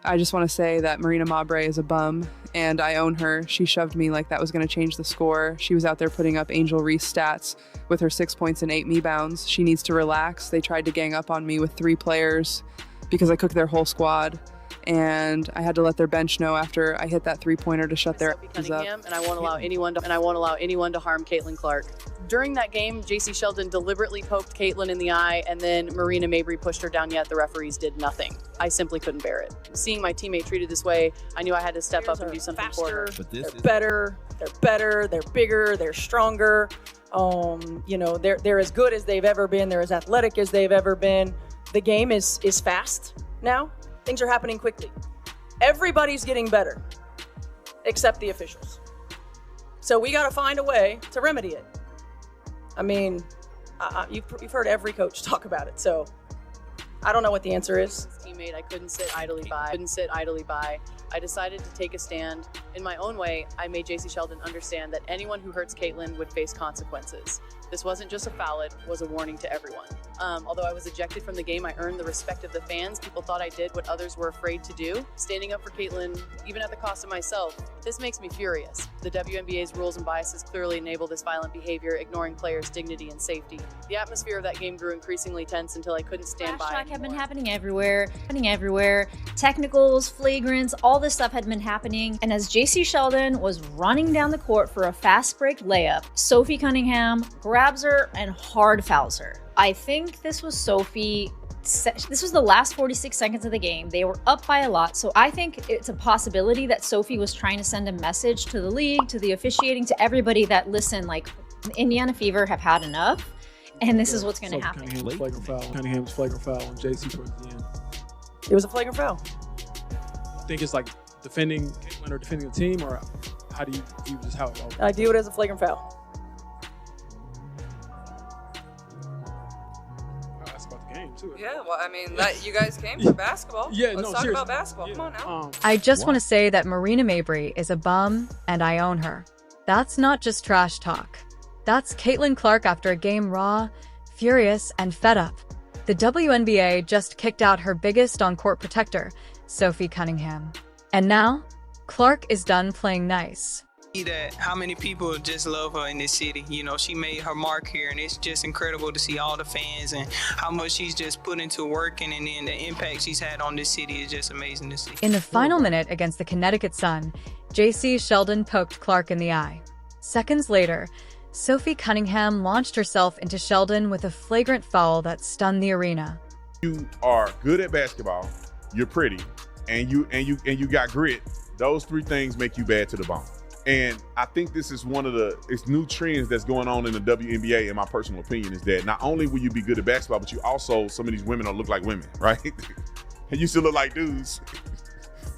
I just want to say that Marina Mabre is a bum, and I own her. She shoved me like that was going to change the score. She was out there putting up Angel Reese stats with her 6 points and 8 rebounds. She needs to relax. They tried to gang up on me with 3 players because I cooked their whole squad, and I had to let their bench know after I hit that 3-pointer to shut their asses up. And I won't allow anyone to harm Caitlin Clark. During that game, JC Sheldon deliberately poked Caitlin in the eye, and then Marina Mabre pushed her down, yet the referees did nothing. I simply couldn't bear it. Seeing my teammate treated this way, I knew I had to step up and do something for her. They're better, they're bigger, they're stronger. They're as good as they've ever been. They're as athletic as they've ever been. The game is fast now. Things are happening quickly. Everybody's getting better, except the officials. So we got to find a way to remedy it. I mean, you've heard every coach talk about it, so I don't know what the answer is. Teammate, I couldn't sit idly by. I decided to take a stand. In my own way, I made JC Sheldon understand that anyone who hurts Caitlin would face consequences. This wasn't just a foul, it was a warning to everyone. Although I was ejected from the game, I earned the respect of the fans. People thought I did what others were afraid to do, standing up for Caitlin, even at the cost of myself. This makes me furious. The WNBA's rules and biases clearly enable this violent behavior, ignoring players' dignity and safety. The atmosphere of that game grew increasingly tense until I couldn't stand by anymore. Have been happening everywhere. Technicals, flagrants, all this stuff had been happening. And as JC Sheldon was running down the court for a fast break layup, Sophie Cunningham grabs her and hard fouls her. I think this was Sophie. This was the last 46 seconds of the game. They were up by a lot, so I think it's a possibility that Sophie was trying to send a message to the league, to the officiating, to everybody that, listen, like, Indiana Fever have had enough, and this is what's going to happen. Cunningham's flagrant foul on JC towards the end. It was a flagrant foul. I think it's like defending Caitlin or defending the team, or how do you view just how it all? I view it as a flagrant foul. That's about the game too. Yeah, well, I mean, that you guys came for basketball. Yeah, Let's talk about basketball. Yeah. Come on now. I just want to say that Marina Mabre is a bum, and I own her. That's not just trash talk. That's Caitlin Clark after a game raw, furious, and fed up. The WNBA just kicked out her biggest on-court protector, Sophie Cunningham. And now, Clark is done playing nice. That how many people just love her in this city. You know, she made her mark here, and it's just incredible to see all the fans and how much she's just put into working, and then the impact she's had on this city is just amazing to see. In the final minute against the Connecticut Sun, JC Sheldon poked Clark in the eye. Seconds later, Sophie Cunningham launched herself into Sheldon with a flagrant foul that stunned the arena. You are good at basketball, you're pretty, and you got grit. Those 3 things make you bad to the bone. And I think this is one of it's new trends that's going on in the WNBA, in my personal opinion, is that not only will you be good at basketball, but you also, some of these women don't look like women, right? And you still look like dudes.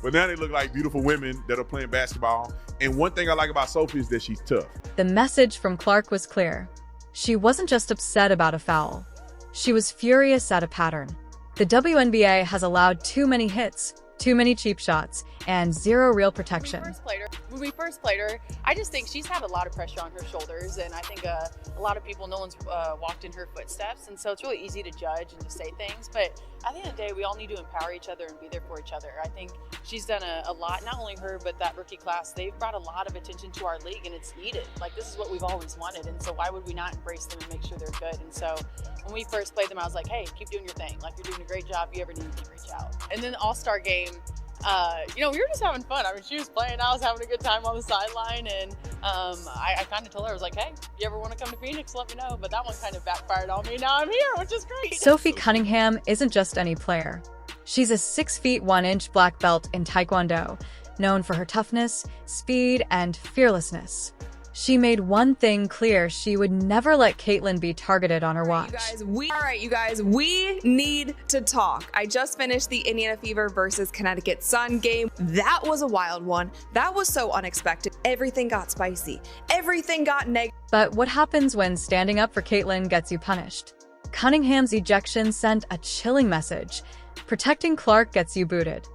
But now they look like beautiful women that are playing basketball. And one thing I like about Sophie is that she's tough. The message from Clark was clear. She wasn't just upset about a foul. She was furious at a pattern. The WNBA has allowed too many hits, too many cheap shots, and zero real protection. When we first played her, I just think she's had a lot of pressure on her shoulders, and I think a lot of people, no one's walked in her footsteps, and so it's really easy to judge and to say things, but at the end of the day, we all need to empower each other and be there for each other. I think she's done a lot, not only her, but that rookie class. They've brought a lot of attention to our league, and it's needed. Like, this is what we've always wanted, and so why would we not embrace them and make sure they're good? And so when we first played them, I was like, hey, keep doing your thing. Like, you're doing a great job. If you ever need me, reach out. And then the All-Star game, we were just having fun. I mean, she was playing, I was having a good time on the sideline, and I kind of told her, I was like, hey, if you ever want to come to Phoenix, let me know. But that one kind of backfired on me. Now I'm here, which is great. Sophie Cunningham isn't just any player. She's a 6 feet 1 inch black belt in Taekwondo, known for her toughness, speed, and fearlessness. She made one thing clear: she would never let Caitlin be targeted on her watch. You guys, we need to talk. I just finished the Indiana Fever versus Connecticut Sun game. That was a wild one. That was so unexpected. Everything got spicy. Everything got negative. But what happens when standing up for Caitlin gets you punished? Cunningham's ejection sent a chilling message. Protecting Clark gets you booted.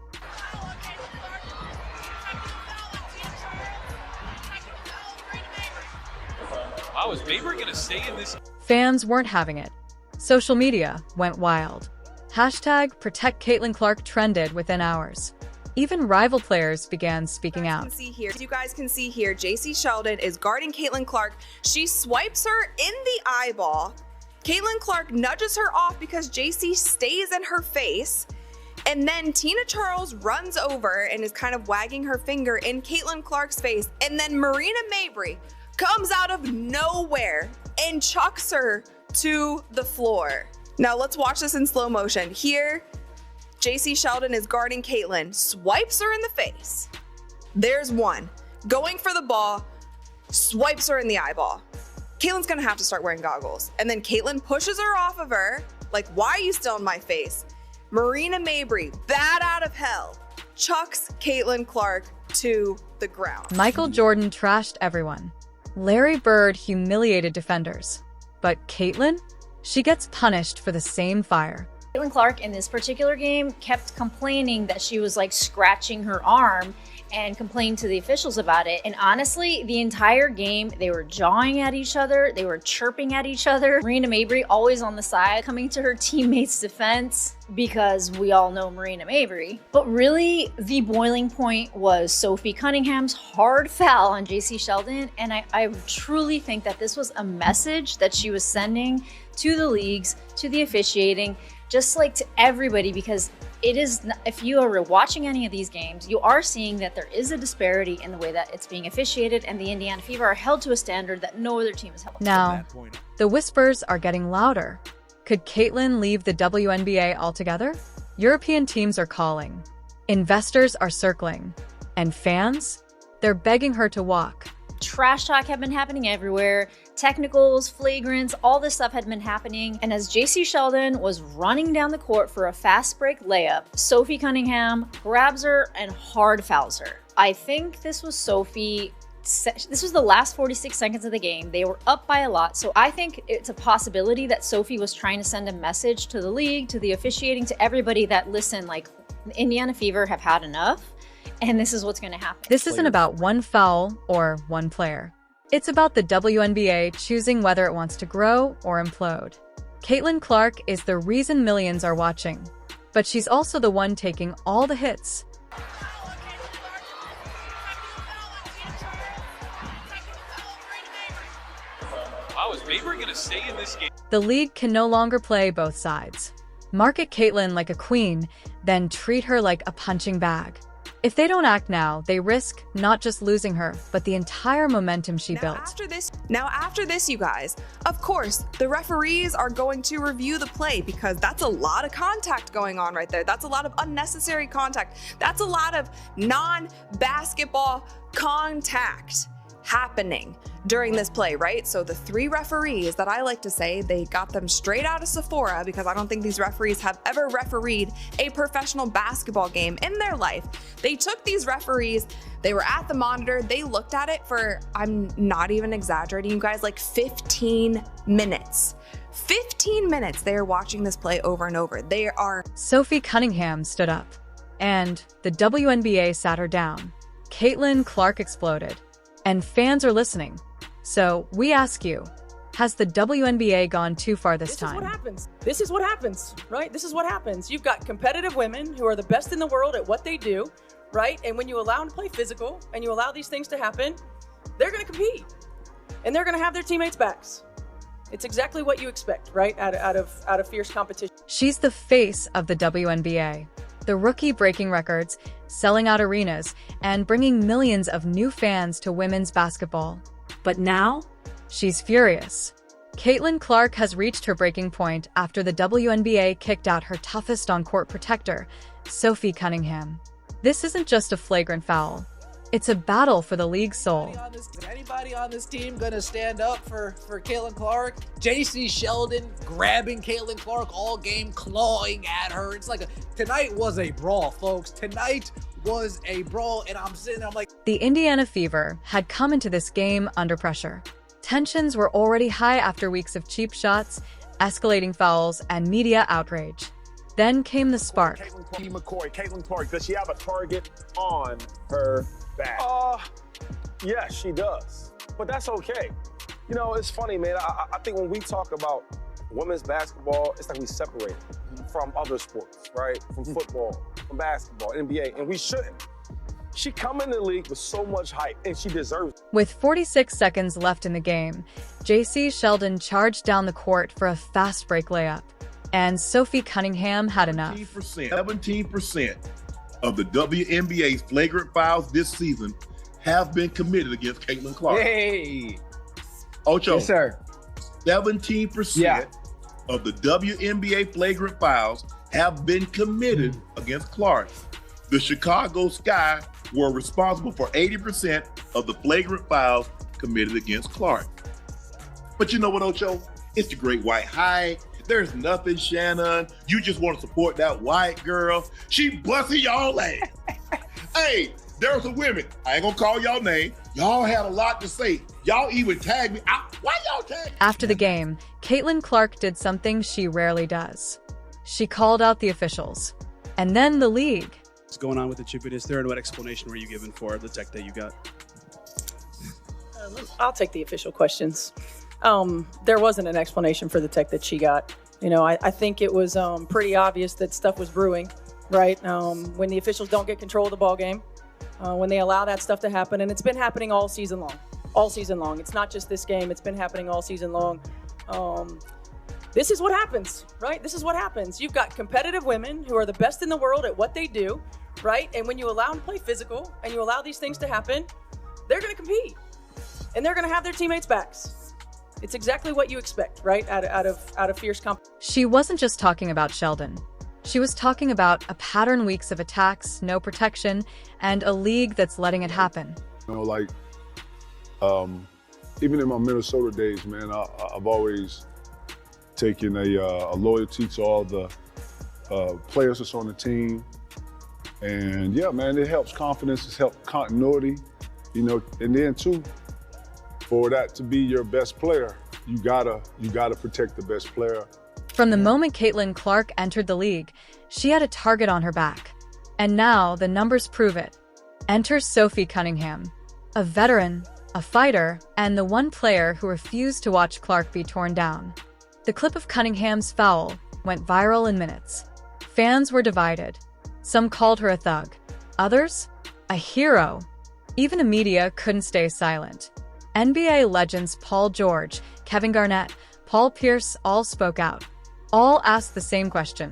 Wow, is Mabre going to stay in this? Fans weren't having it. Social media went wild. Hashtag Protect Caitlin Clark trended within hours. Even rival players began speaking out. You guys can see here, JC Sheldon is guarding Caitlin Clark. She swipes her in the eyeball. Caitlin Clark nudges her off because JC stays in her face. And then Tina Charles runs over and is kind of wagging her finger in Caitlin Clark's face. And then Marina Mabrey comes out of nowhere and chucks her to the floor. Now let's watch this in slow motion. Here, JC Sheldon is guarding Caitlin, swipes her in the face. There's one. Going for the ball, swipes her in the eyeball. Caitlin's gonna have to start wearing goggles. And then Caitlin pushes her off of her, like, why are you still in my face? Marina Mabrey, bad out of hell, chucks Caitlin Clark to the ground. Michael Jordan trashed everyone. Larry Bird humiliated defenders. But Caitlin? She gets punished for the same fire. Caitlin Clark in this particular game kept complaining that she was like scratching her arm and complained to the officials about it. And honestly, the entire game, they were jawing at each other. They were chirping at each other. Marina Mabrey always on the side, coming to her teammates' defense because we all know Marina Mabrey. But really, the boiling point was Sophie Cunningham's hard foul on JC Sheldon. And I truly think that this was a message that she was sending to the leagues, to the officiating, just like to everybody, because it is, if you are watching any of these games, you are seeing that there is a disparity in the way that it's being officiated, and the Indiana Fever are held to a standard that no other team is held to. Now, the whispers are getting louder. Could Caitlin leave the WNBA altogether? European teams are calling. Investors are circling. And fans? They're begging her to walk. Trash talk had been happening everywhere. Technicals, flagrants, all this stuff had been happening. And as JC Sheldon was running down the court for a fast break layup, Sophie Cunningham grabs her and hard fouls her. I think this was Sophie. This was the last 46 seconds of the game. They were up by a lot. So I think it's a possibility that Sophie was trying to send a message to the league, to the officiating, to everybody that, listen, like, the Indiana Fever have had enough. And this is what's going to happen. This isn't about one foul or one player. It's about the WNBA choosing whether it wants to grow or implode. Caitlin Clark is the reason millions are watching, but she's also the one taking all the hits. Wow, is Mabrey going to stay in this game? The league can no longer play both sides. Market Caitlin like a queen, then treat her like a punching bag. If they don't act now, they risk not just losing her, but the entire momentum she built. After this, you guys, of course, the referees are going to review the play because that's a lot of contact going on right there. That's a lot of unnecessary contact. That's a lot of non-basketball contact happening during this play, right? So the three referees that I like to say, they got them straight out of Sephora because I don't think these referees have ever refereed a professional basketball game in their life. They took these referees, they were at the monitor, they looked at it for, I'm not even exaggerating, you guys, like 15 minutes. 15 minutes they are watching this play over and over. They are... Sophie Cunningham stood up, and the WNBA sat her down. Caitlin Clark exploded. And fans are listening. So we ask you, has the WNBA gone too far this time? This is what happens. This is what happens, right? This is what happens. You've got competitive women who are the best in the world at what they do, right? And when you allow them to play physical and you allow these things to happen, they're going to compete. And they're going to have their teammates' backs. It's exactly what you expect, right? Out of fierce competition. She's the face of the WNBA. The rookie breaking records, selling out arenas, and bringing millions of new fans to women's basketball. But now, she's furious. Caitlin Clark has reached her breaking point after the WNBA kicked out her toughest on-court protector, Sophie Cunningham. This isn't just a flagrant foul. It's a battle for the league's soul. Is anybody on this team going to stand up for Caitlin Clark? JC Sheldon grabbing Caitlin Clark all game, clawing at her. It's like tonight was a brawl, folks. Tonight was a brawl, and I'm sitting there, I'm like... The Indiana Fever had come into this game under pressure. Tensions were already high after weeks of cheap shots, escalating fouls, and media outrage. Then came the spark. Caitlin Clark, does she have a target on her back? Yeah, she does. But that's okay. You know, it's funny, man. I think when we talk about women's basketball, it's like we separate from other sports, right? From football. from basketball, NBA, and we shouldn't. She come in the league with so much hype, and she deserves it. With 46 seconds left in the game, JC Sheldon charged down the court for a fast break layup, and Sophie Cunningham had enough. 17% of the WNBA's flagrant fouls this season have been committed against Caitlin Clark. Hey! Ocho. Yes, sir. 17% of the WNBA flagrant fouls have been committed against Clark. The Chicago Sky were responsible for 80% of the flagrant fouls committed against Clark. But you know what, Ocho? It's the great white hype. There's nothing, Shannon. You just want to support that white girl. She busting y'all ass. Hey, there were some women. I ain't gonna call y'all name. Y'all had a lot to say. Y'all even tagged me. Why y'all tag me? After the game, Caitlin Clark did something she rarely does. She called out the officials. And then the league. What's going on with the chip? Is there what explanation were you given for the tech that you got? I'll take the official questions. There wasn't an explanation for the tech that she got. You know, I think it was pretty obvious that stuff was brewing, right? When the officials don't get control of the ball game, when they allow that stuff to happen, and it's been happening all season long. All season long. It's not just this game. It's been happening all season long. This is what happens, right? This is what happens. You've got competitive women who are the best in the world at what they do, right? And when you allow them to play physical and you allow these things to happen, they're going to compete and they're going to have their teammates' backs. It's exactly what you expect, right? Out of fierce competition. She wasn't just talking about Sheldon. She was talking about a pattern weeks of attacks, no protection, and a league that's letting it happen. You know, like, even in my Minnesota days, man, I've always taken a loyalty to all the players that's on the team. And yeah, man, it helps confidence, it helps continuity, you know, and then too, for that to be your best player, you gotta protect the best player. From the moment Caitlin Clark entered the league, she had a target on her back. And now the numbers prove it. Enter Sophie Cunningham, a veteran, a fighter, and the one player who refused to watch Clark be torn down. The clip of Cunningham's foul went viral in minutes. Fans were divided. Some called her a thug. Others, a hero. Even the media couldn't stay silent. NBA legends Paul George, Kevin Garnett, Paul Pierce all spoke out. All asked the same question.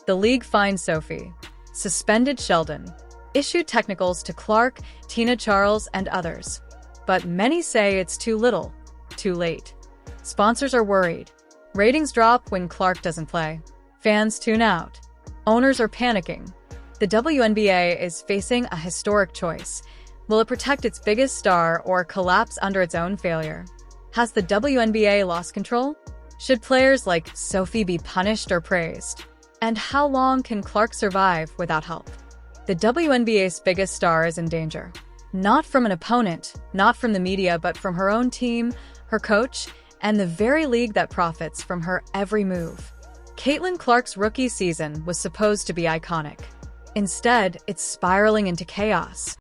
The league fined Sophie, suspended Sheldon, issued technicals to Clark, Tina Charles, and others. But many say it's too little, too late. Sponsors are worried. Ratings drop when Clark doesn't play. Fans tune out. Owners are panicking. The WNBA is facing a historic choice. Will it protect its biggest star or collapse under its own failure? Has the WNBA lost control? Should players like Sophie be punished or praised? And how long can Clark survive without help? The WNBA's biggest star is in danger. Not from an opponent, not from the media, but from her own team, her coach, and the very league that profits from her every move. Caitlin Clark's rookie season was supposed to be iconic. Instead, it's spiraling into chaos.